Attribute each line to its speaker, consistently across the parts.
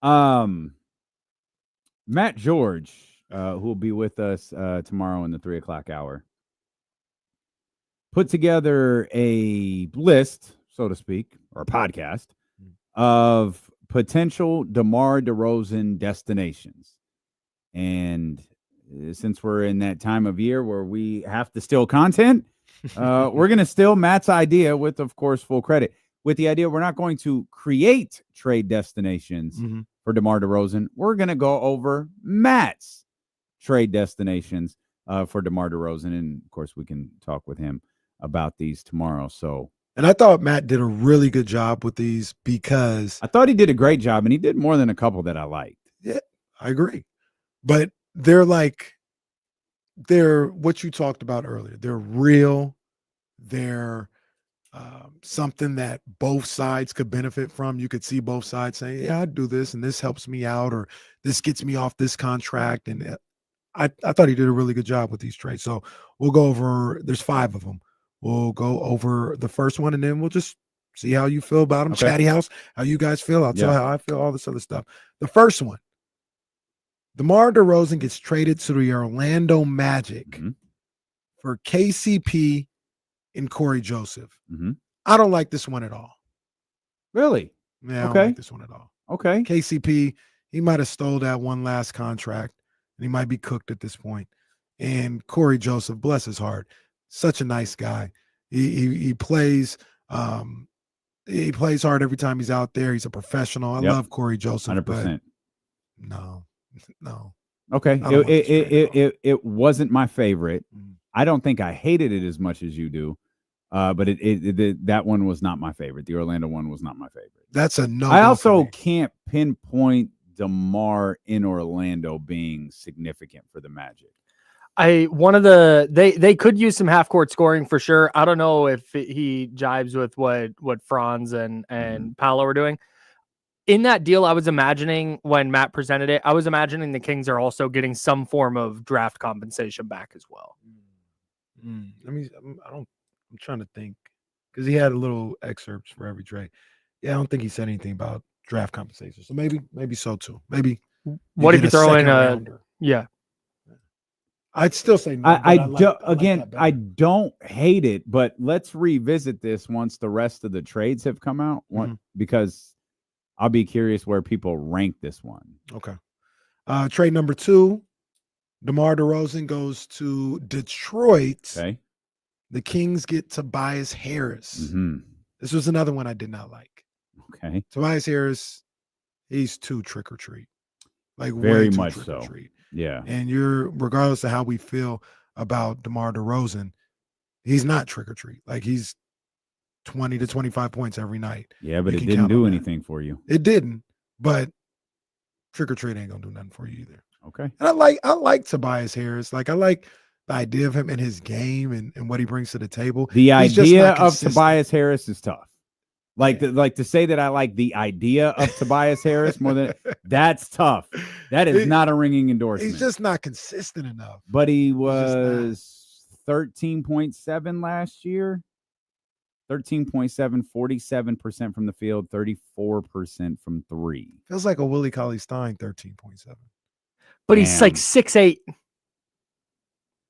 Speaker 1: Matt George, who will be with us tomorrow in the 3:00 hour, put together a list, so to speak, or a podcast of potential DeMar DeRozan destinations. And since we're in that time of year where we have to steal content, we're going to steal Matt's idea with, of course, full credit. With the idea we're not going to create trade destinations for DeMar DeRozan. We're going to go over Matt's trade destinations for DeMar DeRozan. And, of course, we can talk with him about these tomorrow.
Speaker 2: And I thought Matt did a really good job with these because
Speaker 1: I thought he did a great job, and he did more than a couple that I liked.
Speaker 2: Yeah, I agree. But they're what you talked about earlier. They're real. They're something that both sides could benefit from. You could see both sides saying, yeah, I'd do this, and this helps me out, or this gets me off this contract. And I thought he did a really good job with these trades. So we'll go over, there's 5 of them. We'll go over the first one, and then we'll just see how you feel about them. Okay. Chatty House, how you guys feel. I'll tell how I feel, all this other stuff. The first one, DeMar DeRozan gets traded to the Orlando Magic for KCP and Corey Joseph. I don't like this one at all.
Speaker 1: Really?
Speaker 2: Yeah, I don't like this one at all.
Speaker 1: Okay.
Speaker 2: KCP, he might have stole that one last contract, and he might be cooked at this point. And Corey Joseph, bless his heart, such a nice guy. He plays hard every time he's out there. He's a professional. I love Corey Joseph.
Speaker 1: 100%.
Speaker 2: No.
Speaker 1: Okay. It wasn't my favorite. I don't think I hated it as much as you do. But that one was not my favorite. The Orlando one was not my favorite.
Speaker 2: That's a no.
Speaker 1: I also can't pinpoint DeMar in Orlando being significant for the Magic.
Speaker 3: They could use some half court scoring for sure. I don't know if he jives with what Franz and Paolo are doing. In that deal, I was imagining when Matt presented it, I was imagining the Kings are also getting some form of draft compensation back as well.
Speaker 2: I'm trying to think because he had a little excerpts for every trade. Yeah, I don't think he said anything about draft compensation. So maybe so too. Maybe.
Speaker 3: What if you throw in
Speaker 2: I'd still say no.
Speaker 1: I don't hate it, but let's revisit this once the rest of the trades have come out, because I'll be curious where people rank this one.
Speaker 2: Okay. Trade number 2, DeMar DeRozan goes to Detroit.
Speaker 1: Okay.
Speaker 2: The Kings get Tobias Harris. This was another one I did not like.
Speaker 1: Okay.
Speaker 2: Tobias Harris, he's too trick or treat. Like
Speaker 1: very
Speaker 2: way too
Speaker 1: much
Speaker 2: trick
Speaker 1: so.
Speaker 2: Or treat.
Speaker 1: Yeah.
Speaker 2: And regardless of how we feel about DeMar DeRozan, he's not trick or treat. Like he's 20 to 25 points every night.
Speaker 1: Yeah, but it didn't do anything for you.
Speaker 2: It didn't, but trick or treat ain't gonna do nothing for you either.
Speaker 1: Okay.
Speaker 2: And I like Tobias Harris. Like I like the idea of him and his game and what he brings to the table.
Speaker 1: The idea of Tobias Harris is tough. Like to say that I like the idea of Tobias Harris more than that's tough. That is not a ringing endorsement.
Speaker 2: He's just not consistent enough.
Speaker 1: But he was 13.7 last year. 13.7, 47% from the field, 34% from 3.
Speaker 2: Feels like a Willie Cauley-Stein 13.7.
Speaker 3: But he's like 6'8".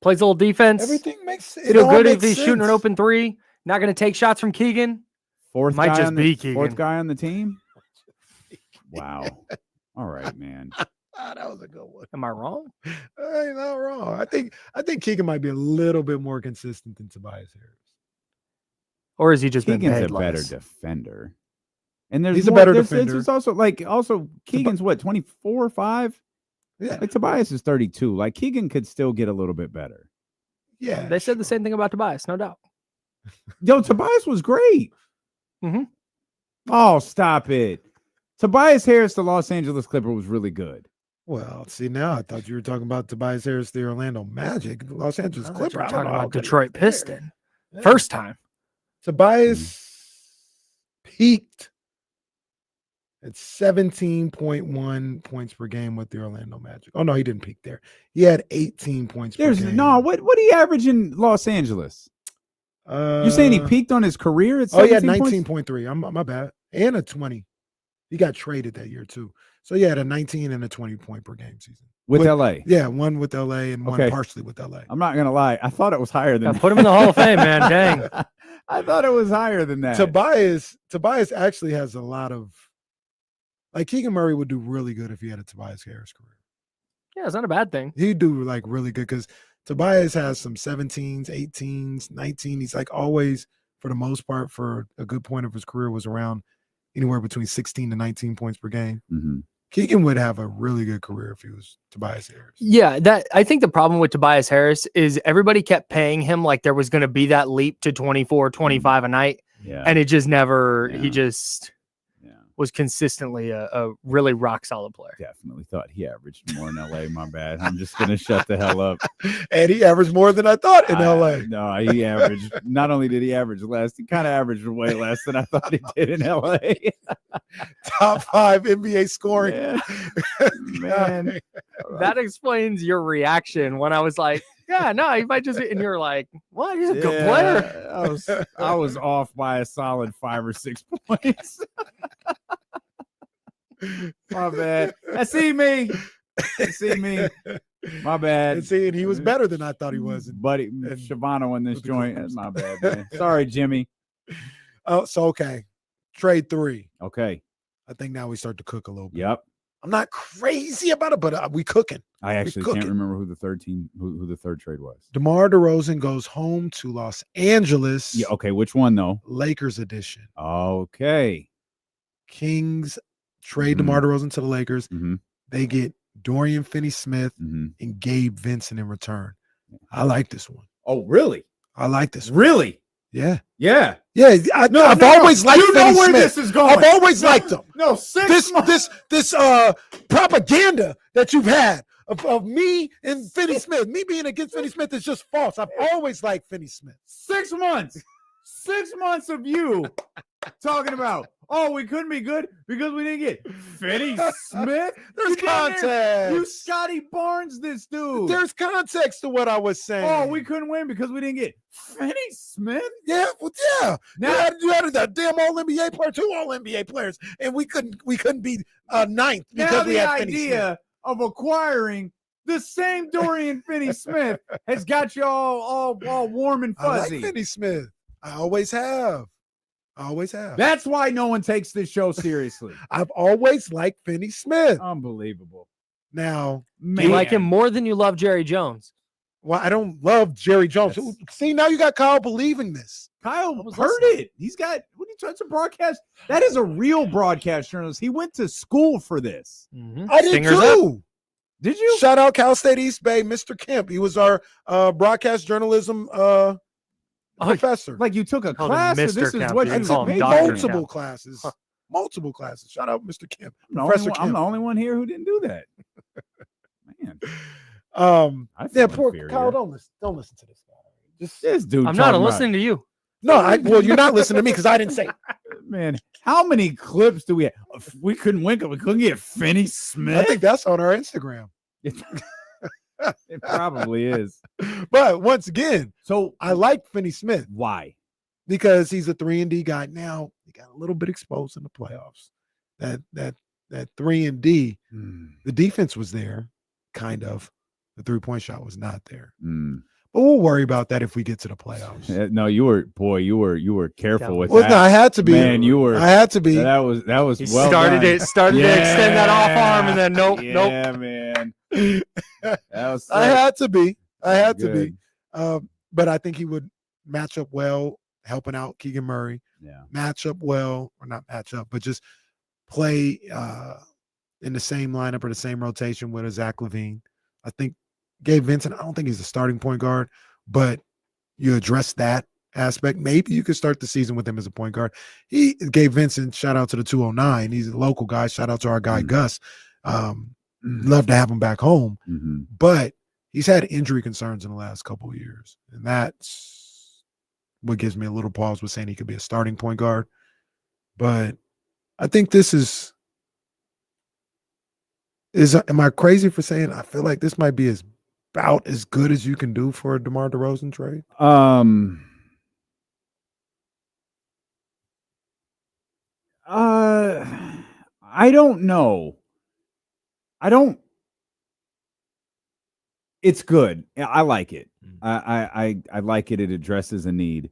Speaker 3: Plays a little defense.
Speaker 2: Everything makes it.
Speaker 3: Feel good if he's shooting an open 3. Not going to take shots from Keegan.
Speaker 1: Fourth guy on the team. Wow. All right, man.
Speaker 2: That was a good one.
Speaker 3: Am I wrong?
Speaker 2: You're not wrong. I think Keegan might be a little bit more consistent than Tobias Harris.
Speaker 3: Or is he just
Speaker 1: Keegan's a better defender? And
Speaker 2: he's a better defender.
Speaker 1: It's also Keegan's what, 24, 5?
Speaker 2: Yeah.
Speaker 1: Like Tobias is 32. Like Keegan could still get a little bit better.
Speaker 2: Yeah.
Speaker 3: They said the same thing about Tobias, no doubt.
Speaker 1: Yo, Tobias was great. Oh, stop it. Tobias Harris, the Los Angeles Clipper, was really good.
Speaker 2: Well, see, now I thought you were talking about Tobias Harris, the Orlando Magic, the Los Angeles Clipper.
Speaker 3: I'm talking about Detroit Piston. Yeah. First time.
Speaker 2: Tobias peaked at 17.1 points per game with the Orlando Magic. Oh, no, he didn't peak there. He had 18 points per game.
Speaker 1: No, what did he average in Los Angeles? You're saying he peaked on his career at 17
Speaker 2: he had 19.3. My bad. And a 20. He got traded that year, too. So he had a 19 and a 20-point per game season.
Speaker 1: with LA.
Speaker 2: Yeah, one with LA and one
Speaker 1: Okay.
Speaker 2: partially with LA.
Speaker 1: I'm not gonna lie. I thought it was higher than
Speaker 3: Yeah,
Speaker 1: that.
Speaker 3: put him in the Hall of Fame, man. Dang.
Speaker 1: I thought it was higher than that.
Speaker 2: Tobias actually has a lot of, like, Keegan Murray would do really good if he had a Tobias Harris career.
Speaker 3: Yeah, it's not a bad thing.
Speaker 2: He'd do like really good because Tobias has some 17s, 18s, 19. He's like always, for the most part, for a good point of his career, was around anywhere between 16 to 19 points per game.
Speaker 1: Mhm.
Speaker 2: Keegan would have a really good career if he was Tobias Harris.
Speaker 3: Yeah, that I think the problem with Tobias Harris is everybody kept paying him like there was going to be that leap to 24, 25 a night.
Speaker 1: Yeah.
Speaker 3: And it just never,
Speaker 1: Yeah.
Speaker 3: he just was consistently a really rock solid player.
Speaker 1: Definitely thought he averaged more in LA. My bad. I'm just gonna shut the hell up.
Speaker 2: And he averaged more than I thought in LA.
Speaker 1: No, he averaged. Not only did he average less, he kind of averaged way less than I thought he did in LA.
Speaker 2: Top 5 NBA scoring.
Speaker 1: Man.
Speaker 3: That explains your reaction when I was like, yeah, no, he might just, and you're like, what? He's a good player.
Speaker 1: I was off by a solid 5 or 6 points. My bad. I see me. My bad.
Speaker 2: And see, and he was better than I thought he was.
Speaker 1: Buddy, Shavano in this joint. That's my bad, man. Sorry, Jimmy.
Speaker 2: Oh, so okay. Trade 3.
Speaker 1: Okay.
Speaker 2: I think now we start to cook a little bit.
Speaker 1: Yep.
Speaker 2: I'm not crazy about it, but we cooking.
Speaker 1: I actually
Speaker 2: cooking.
Speaker 1: can't remember who the third team, who the third trade was.
Speaker 2: DeMar DeRozan goes home to Los Angeles.
Speaker 1: Yeah. Okay. Which one though?
Speaker 2: Lakers edition.
Speaker 1: Okay.
Speaker 2: Kings trade
Speaker 1: Mhm.
Speaker 2: DeMar DeRozan to the Lakers.
Speaker 1: Mm-hmm.
Speaker 2: They get Dorian Finney-Smith
Speaker 1: Mm-hmm.
Speaker 2: and Gabe Vincent in return. I like this one.
Speaker 1: Oh, really?
Speaker 2: I like this one.
Speaker 1: Really?
Speaker 2: Yeah.
Speaker 1: Yeah.
Speaker 2: Yeah. I've always liked
Speaker 1: You know where
Speaker 2: Finney-Smith.
Speaker 1: this is going.
Speaker 2: I've always liked him.
Speaker 1: No,
Speaker 2: This propaganda that you've had of me and Finney-Smith, me being against Finney-Smith is just false. I've always liked Finney-Smith.
Speaker 1: 6 months. 6 months of you talking about, oh, we couldn't be good because we didn't get Finney-Smith.
Speaker 2: There's context.
Speaker 1: You Scotty Barnes this dude.
Speaker 2: There's context to what I was saying.
Speaker 1: Oh, we couldn't win because we didn't get Finney-Smith.
Speaker 2: Yeah, well, yeah.
Speaker 1: Now,
Speaker 2: You had a damn All-NBA player, 2 All-NBA players, and we couldn't be ninth because
Speaker 1: now
Speaker 2: we
Speaker 1: the
Speaker 2: had Finney-Smith.
Speaker 1: idea of acquiring the same Dorian Finney-Smith has got you all warm and
Speaker 2: I
Speaker 1: fuzzy.
Speaker 2: like Finney-Smith. I always have.
Speaker 1: That's why no one takes this show seriously.
Speaker 2: I've always liked Finney-Smith.
Speaker 1: Unbelievable.
Speaker 2: Now,
Speaker 3: You like him more than you love Jerry Jones.
Speaker 2: well, I don't love Jerry Jones. See, now you got Kyle believing this.
Speaker 1: Kyle heard it. He's got, what are you talking about, broadcast? That is a real broadcast journalist. He went to school for this.
Speaker 2: I did too.
Speaker 1: Did you?
Speaker 2: Shout out Cal State East Bay, Mr. Kemp. He was our broadcast journalism professor.
Speaker 1: Like you took a
Speaker 3: Called him
Speaker 1: class, or
Speaker 3: Mr.
Speaker 1: this is
Speaker 3: Kemp.
Speaker 1: what
Speaker 3: You
Speaker 1: you
Speaker 3: can call him
Speaker 1: made?
Speaker 3: Dr.
Speaker 2: multiple
Speaker 3: Kemp.
Speaker 2: classes. Multiple classes. Shout out Mr. Kemp.
Speaker 1: I'm the only one here who didn't do that. Man. I feel
Speaker 2: Yeah, poor
Speaker 1: inferior.
Speaker 2: Kyle. Don't listen to this guy. Just
Speaker 1: This dude.
Speaker 3: I'm not
Speaker 1: talking about-
Speaker 3: listening to you.
Speaker 2: no. Well, you're not listening to me because I didn't say it.
Speaker 1: Man, how many clips do we have? We couldn't win because we couldn't get Finney-Smith.
Speaker 2: I think that's on our Instagram.
Speaker 1: It probably is.
Speaker 2: But once again,
Speaker 1: So
Speaker 2: I like Finney-Smith
Speaker 1: why?
Speaker 2: because he's a 3-and-D guy. Now he got a little bit exposed in the playoffs. That 3-and-D, the defense was there, kind of. The 3-point shot was not there. But we'll worry about that if we get to the playoffs.
Speaker 1: No, you were careful with
Speaker 2: Well,
Speaker 1: that.
Speaker 2: no, I had to be.
Speaker 1: Man, you were.
Speaker 2: I had to be.
Speaker 1: That was
Speaker 3: He
Speaker 1: well
Speaker 3: started
Speaker 1: done.
Speaker 3: to extend that off arm, and then nope.
Speaker 1: Yeah, man. That was.
Speaker 2: I had to be. I had to
Speaker 1: Good.
Speaker 2: be. But I think he would match up well, helping out Keegan Murray.
Speaker 1: Yeah.
Speaker 2: Match up well, or not match up, but just play in the same lineup or the same rotation with a Zach LaVine. I think Gabe Vincent, I don't think he's a starting point guard, but you address that aspect. Maybe you could start the season with him as a point guard. Gabe Vincent, shout out to the 209. He's a local guy. Shout out to our guy, Gus. Love to have him back home, but he's had injury concerns in the last couple of years. And that's what gives me a little pause with saying he could be a starting point guard. But I think this is am I crazy for saying I feel like this might be about as good as you can do for a DeMar DeRozan trade?
Speaker 1: I don't know. It's good. I like it.
Speaker 2: Mm.
Speaker 1: I like it. It addresses a need.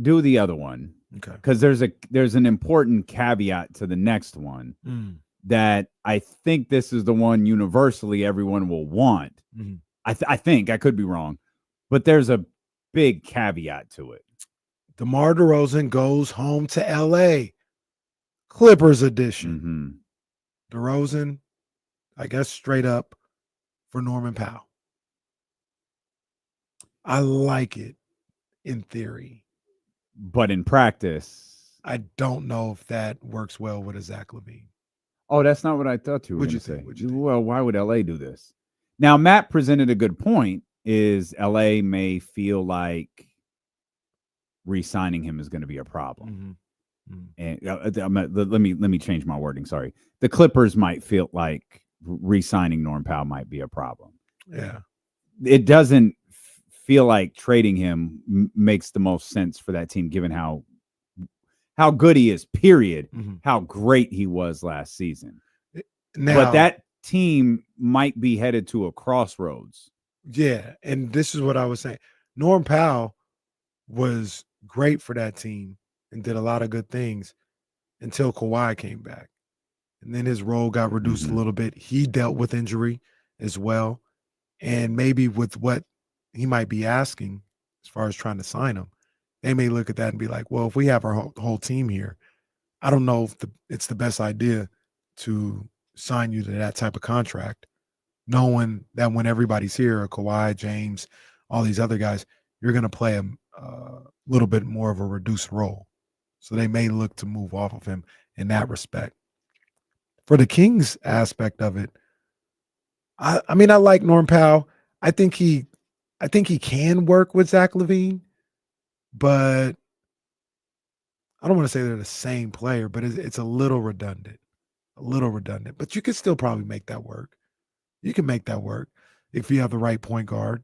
Speaker 1: Do the other one.
Speaker 2: Okay.
Speaker 1: Because there's an important caveat to the next one that I think this is the one universally everyone will want.
Speaker 2: Mhm.
Speaker 1: I think I could be wrong, but there's a big caveat to it.
Speaker 2: DeMar DeRozan goes home to LA. Clippers edition. DeRozan, I guess straight up for Norman Powell. I like it in theory.
Speaker 1: But in practice,
Speaker 2: I don't know if that works well with a Zach LaVine.
Speaker 1: Oh, that's not what I thought you were
Speaker 2: What'd
Speaker 1: going
Speaker 2: you
Speaker 1: to say.
Speaker 2: think? What'd you think?
Speaker 1: Well, why would LA do this? Now, Matt presented a good point. Is LA may feel like re-signing him is going to be a problem. And let me change my wording. Sorry, the Clippers might feel like re-signing Norm Powell might be a problem.
Speaker 2: Yeah,
Speaker 1: it doesn't feel like trading him makes the most sense for that team, given how good he is. Period. How great he was last season.
Speaker 2: now,
Speaker 1: But that team might be headed to a crossroads.
Speaker 2: Yeah, and this is what I was saying. Norm Powell was great for that team and did a lot of good things until Kawhi came back. And then his role got reduced a little bit. He dealt with injury as well. And maybe with what he might be asking as far as trying to sign him, they may look at that and be like, well, if we have our whole team here, I don't know if it's the best idea to sign you to that type of contract, knowing that when everybody's here, Kawhi, James, all these other guys, you're going to play a little bit more of a reduced role. So they may look to move off of him in that respect. For the Kings aspect of it, I mean, I like Norm Powell. I think he can work with Zach LaVine, but I don't want to say they're the same player, but it's a little redundant. But you could still probably make that work. You can make that work if you have the right point guard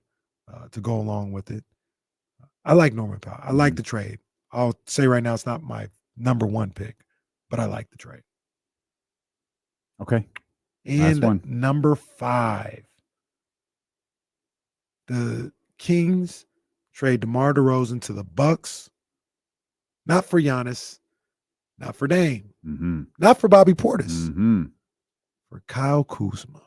Speaker 2: to go along with it. I like Norman Powell. I like the trade. I'll say right now it's not my number one pick, but I like the trade.
Speaker 1: Okay.
Speaker 2: And number 5, the Kings trade DeMar DeRozan to the Bucks. Not for Giannis, not for Dame, not for Bobby Portis, for Kyle Kuzma.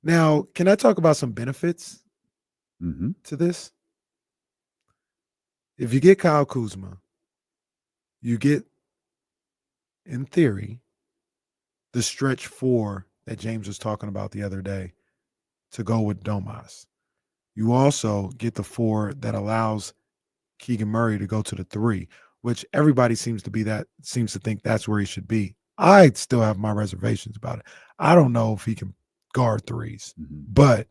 Speaker 2: Now, can I talk about some benefits to this? If you get Kyle Kuzma, you get, in theory, the stretch 4 that James was talking about the other day to go with Domas. You also get the 4 that allows Keegan Murray to go to the 3, which everybody seems to think that's where he should be. I still have my reservations about it. I don't know if he can guard threes, but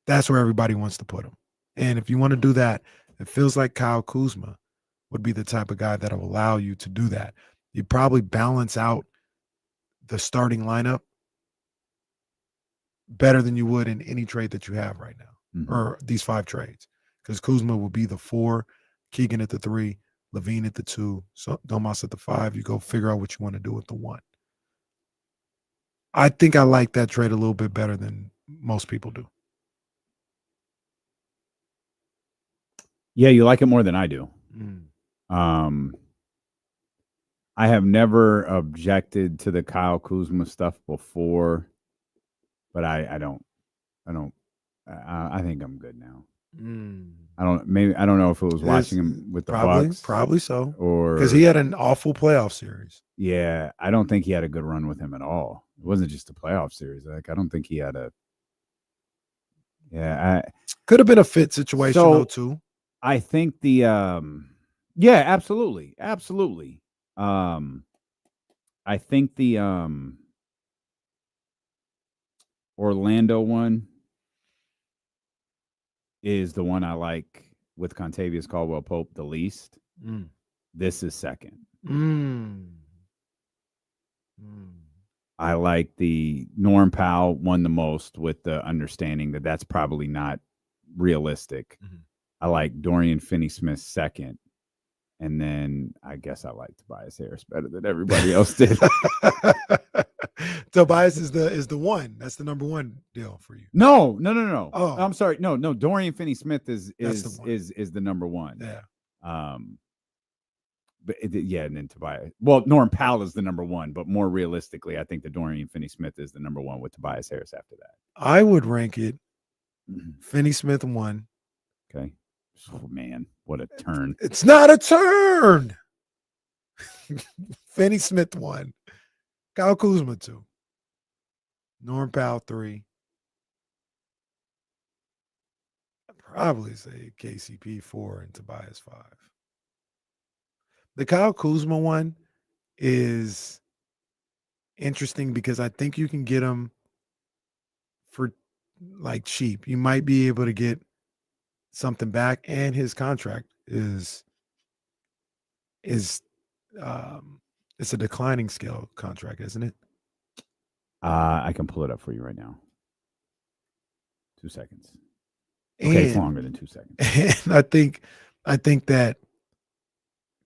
Speaker 2: that's where everybody wants to put him. And if you want to do that, it feels like Kyle Kuzma would be the type of guy that will allow you to do that. You probably balance out the starting lineup better than you would in any trade that you have right now, or these 5 trades, because Kuzma will be the 4, Keegan at the 3, LaVine at the 2, so Domas at the 5. You go figure out what you want to do with the 1. I think I like that trade a little bit better than most people do.
Speaker 1: Yeah, you like it more than I do. I have never objected to the Kyle Kuzma stuff before, but I don't. I think I'm good now. I don't know if it was watching him with the Bucks.
Speaker 2: Probably so.
Speaker 1: Or
Speaker 2: because he had an awful playoff series.
Speaker 1: Yeah, I don't think he had a good run with him at all. It wasn't just a playoff series. Like, I don't think he had a. Yeah,
Speaker 2: could have been a fit situation though too.
Speaker 1: I think the yeah, absolutely. I think the Orlando one is the one I like with Contavious Caldwell-Pope the least. This is second. I like the Norm Powell one the most, with the understanding that that's probably not realistic. I like Dorian Finney-Smith second. And then I guess I like Tobias Harris better than everybody else did.
Speaker 2: Tobias is the one. That's the number one deal for you.
Speaker 1: No.
Speaker 2: Oh.
Speaker 1: I'm sorry. No. Dorian Finney-Smith is the number one.
Speaker 2: Yeah.
Speaker 1: But and then Tobias. Well, Norm Powell is the number one, but more realistically, I think the Dorian Finney-Smith is the number one with Tobias Harris after that.
Speaker 2: I would rank it Finney-Smith 1.
Speaker 1: Okay. Oh man, what a turn!
Speaker 2: It's not a turn. Finney-Smith 1. Kyle Kuzma 2. Norm Powell 3. I'd probably say KCP 4 and Tobias 5. The Kyle Kuzma one is interesting because I think you can get him for like cheap. You might be able to get something back, and his contract is it's a declining scale contract, isn't it?
Speaker 1: I can pull it up for you right now. 2 seconds. Okay, it's longer than 2 seconds.
Speaker 2: And I think that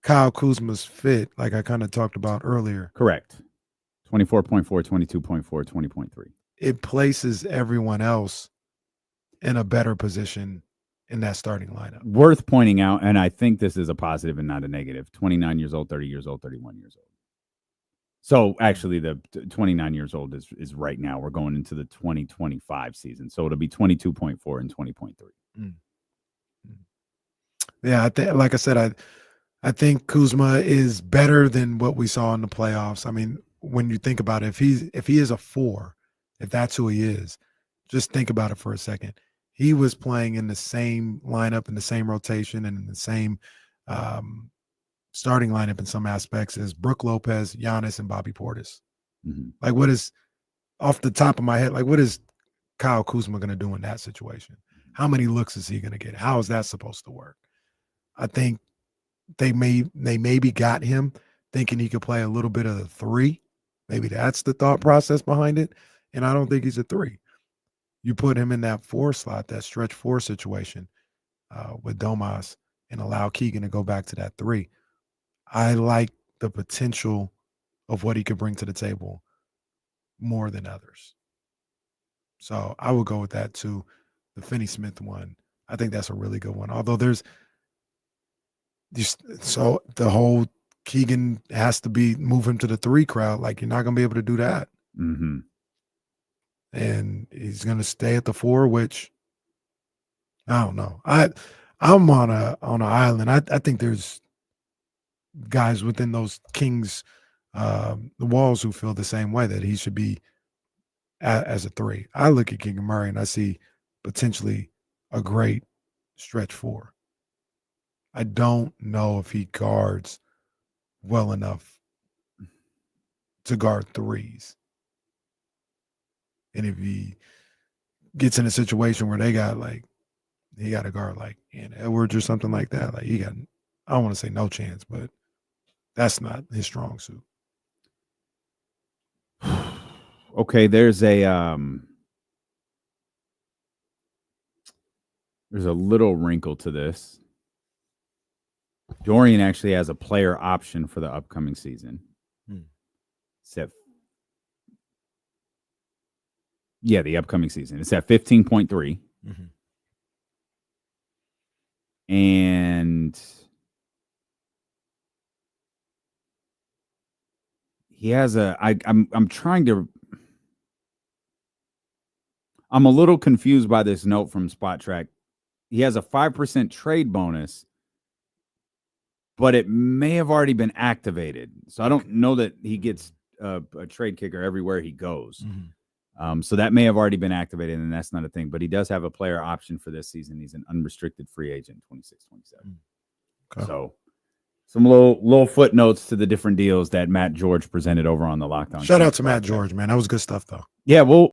Speaker 2: Kyle Kuzma's fit, like I kind of talked about earlier.
Speaker 1: Correct. 24.4, 22.4, 20.3.
Speaker 2: It places everyone else in a better position in that starting lineup.
Speaker 1: Worth pointing out, and I think this is a positive and not a negative, 29 years old, 30 years old, 31 years old. So actually the 29 years old is right now. We're going into the 2025 season. So it'll be 22.4 and 20.3.
Speaker 2: Yeah, like I said, I think Kuzma is better than what we saw in the playoffs. I mean, when you think about it, if he is a 4, if that's who he is, just think about it for a second. He was playing in the same lineup, in the same rotation, and in the same starting lineup in some aspects as Brook Lopez, Giannis, and Bobby Portis. Like, what is, off the top of my head, like, what is Kyle Kuzma going to do in that situation? How many looks is he going to get? How is that supposed to work? I think they maybe got him thinking he could play a little bit of the 3. Maybe that's the thought process behind it. And I don't think he's a 3. You put him in that 4 slot, that stretch 4 situation with Domas, and allow Keegan to go back to that 3. I like the potential of what he could bring to the table more than others. So I would go with that too. The Finney-Smith one, I think that's a really good one. Although there's so the whole Keegan has to move him to the 3 crowd. Like, you're not going to be able to do that. And he's going to stay at the 4, which I don't know. I'm on an island. I think there's guys within those Kings, the walls, who feel the same way, that he should be as a 3. I look at Keegan Murray and I see potentially a great stretch 4. I don't know if he guards well enough to guard 3s. And if he gets in a situation where he got to guard like Ian Edwards or something like that, like I don't want to say no chance, but that's not his strong suit.
Speaker 1: Okay, there's a little wrinkle to this. Dorian actually has a player option for the upcoming season. The upcoming season. It's at 15.3. And he has I'm a little confused by this note from Spot Track. He has a 5% trade bonus, but it may have already been activated. So I don't know that he gets a trade kicker everywhere he goes. So that may have already been activated, and that's not a thing. But he does have a player option for this season. He's an unrestricted free agent, 26-27. Okay. So some little footnotes to the different deals that Matt George presented over on the Locked On.
Speaker 2: Shout out to Matt George, man. That was good stuff, though.
Speaker 1: Yeah, well,